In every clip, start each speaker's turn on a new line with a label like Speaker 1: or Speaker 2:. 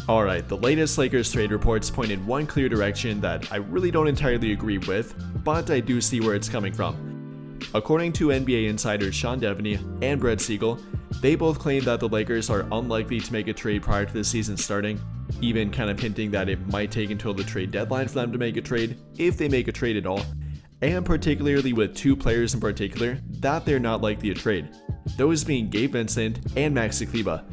Speaker 1: Alright, the latest Lakers trade reports point in one clear direction that I really don't entirely agree with, but I do see where it's coming from. According to NBA insiders Sean Devaney and Brett Siegel, they both claim that the Lakers are unlikely to make a trade prior to the season starting, even kind of hinting that it might take until the trade deadline for them to make a trade, if they make a trade at all, and particularly with two players in particular that they're not likely to trade, those being Gabe Vincent and Maxi Kleber.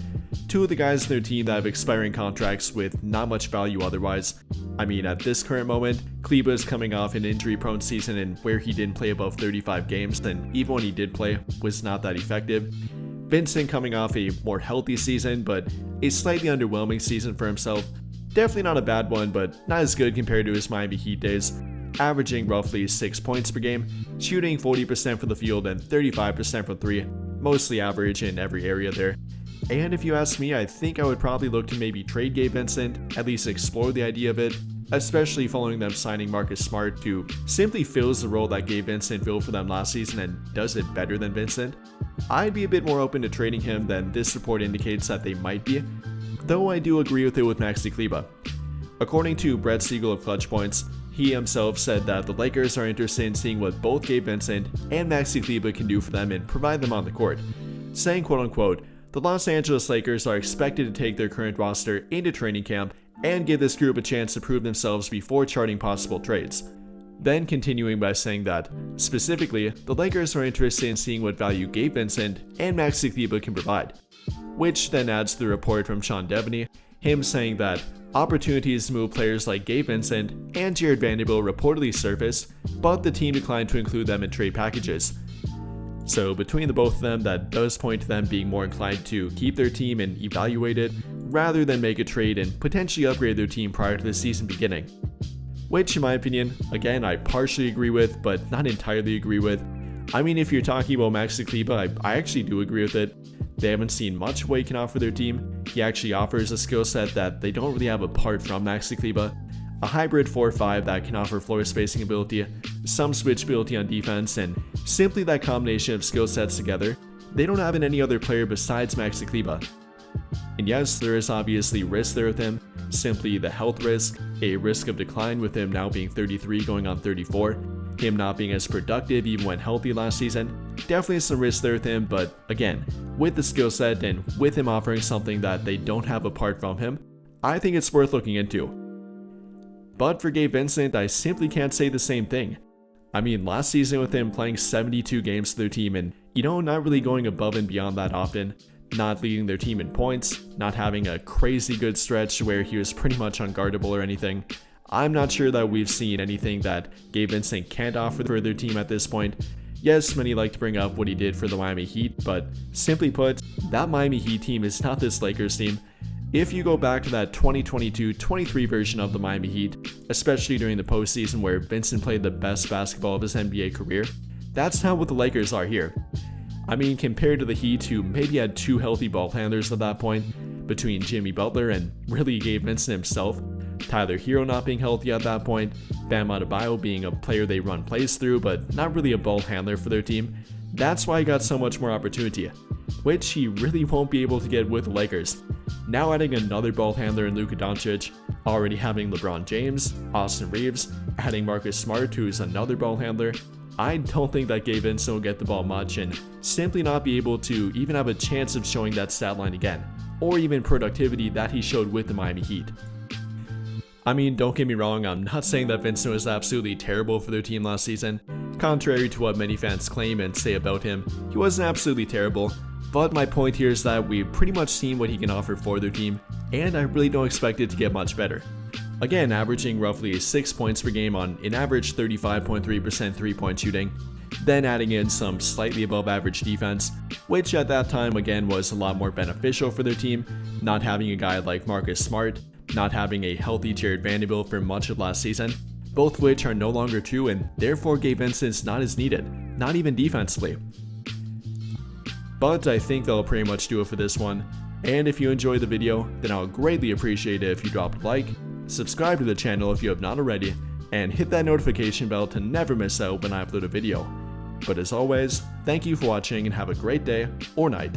Speaker 1: Two of the guys in their team that have expiring contracts with not much value otherwise. I mean, at this current moment, Kleber is coming off an injury-prone season and where he didn't play above 35 games, and even when he did play, was not that effective. Vincent coming off a more healthy season, but a slightly underwhelming season for himself. Definitely not a bad one, but not as good compared to his Miami Heat days. Averaging roughly 6 points per game, shooting 40% from the field and 35% from 3, mostly average in every area there. And if you ask me, I think I would probably look to maybe trade Gabe Vincent, at least explore the idea of it, especially following them signing Marcus Smart, who simply fills the role that Gabe Vincent filled for them last season and does it better than Vincent. I'd be a bit more open to trading him than this report indicates that they might be, though I do agree with it with Maxi Kleber. According to Brett Siegel of Clutch Points, he himself said that the Lakers are interested in seeing what both Gabe Vincent and Maxi Kleber can do for them and provide them on the court, saying quote-unquote, "The Los Angeles Lakers are expected to take their current roster into training camp and give this group a chance to prove themselves before charting possible trades." Then continuing by saying that, specifically, the Lakers are interested in seeing what value Gabe Vincent and Maxi Kleber can provide. Which then adds to the report from Sean Devaney, him saying that opportunities to move players like Gabe Vincent and Jared Vanderbilt reportedly surfaced, but the team declined to include them in trade packages. So between the both of them, that does point to them being more inclined to keep their team and evaluate it, rather than make a trade and potentially upgrade their team prior to the season beginning. Which in my opinion, again, I partially agree with, but not entirely agree with. I mean, if you're talking about Maxi Kleber, I actually do agree with it. They haven't seen much of what he can offer their team. He actually offers a skill set that they don't really have apart from Maxi Kleber. A hybrid 4-5 that can offer floor spacing ability, some switchability on defense, and simply that combination of skill sets together, they don't have in any other player besides Maxi Kleber. And yes, there is obviously risk there with him, simply the health risk, a risk of decline with him now being 33 going on 34, him not being as productive even when healthy last season. Definitely some risk there with him, but again, with the skill set and with him offering something that they don't have apart from him, I think it's worth looking into. But for Gabe Vincent, I simply can't say the same thing. I mean, last season with him playing 72 games for their team and, not really going above and beyond that often, not leading their team in points, not having a crazy good stretch where he was pretty much unguardable or anything, I'm not sure that we've seen anything that Gabe Vincent can't offer for their team at this point. Yes, many like to bring up what he did for the Miami Heat, but simply put, that Miami Heat team is not this Lakers team. If you go back to that 2022-23 version of the Miami Heat, especially during the postseason where Vincent played the best basketball of his NBA career, that's not what the Lakers are here. I mean, compared to the Heat, who maybe had two healthy ball handlers at that point, between Jimmy Butler and really Gabe Vincent himself, Tyler Hero not being healthy at that point, Bam Adebayo being a player they run plays through but not really a ball handler for their team, that's why he got so much more opportunity, which he really won't be able to get with the Lakers. Now adding another ball handler in Luka Doncic, already having LeBron James, Austin Reeves, adding Marcus Smart, who's another ball handler, I don't think that Gabe Vincent will get the ball much and simply not be able to even have a chance of showing that stat line again, or even productivity that he showed with the Miami Heat. I mean, don't get me wrong, I'm not saying that Vincent was absolutely terrible for their team last season. Contrary to what many fans claim and say about him, he wasn't absolutely terrible, but my point here is that we've pretty much seen what he can offer for their team, and I really don't expect it to get much better. Again, averaging roughly 6 points per game on an average 35.3% three-point shooting, then adding in some slightly above average defense, which at that time again was a lot more beneficial for their team, not having a guy like Marcus Smart, not having a healthy Jared Vanderbilt for much of last season, both which are no longer true and therefore Gabe Vincent's not as needed, not even defensively. But I think that'll pretty much do it for this one, and if you enjoyed the video, then I'll greatly appreciate it if you drop a like, subscribe to the channel if you have not already, and hit that notification bell to never miss out when I upload a video. But as always, thank you for watching and have a great day or night.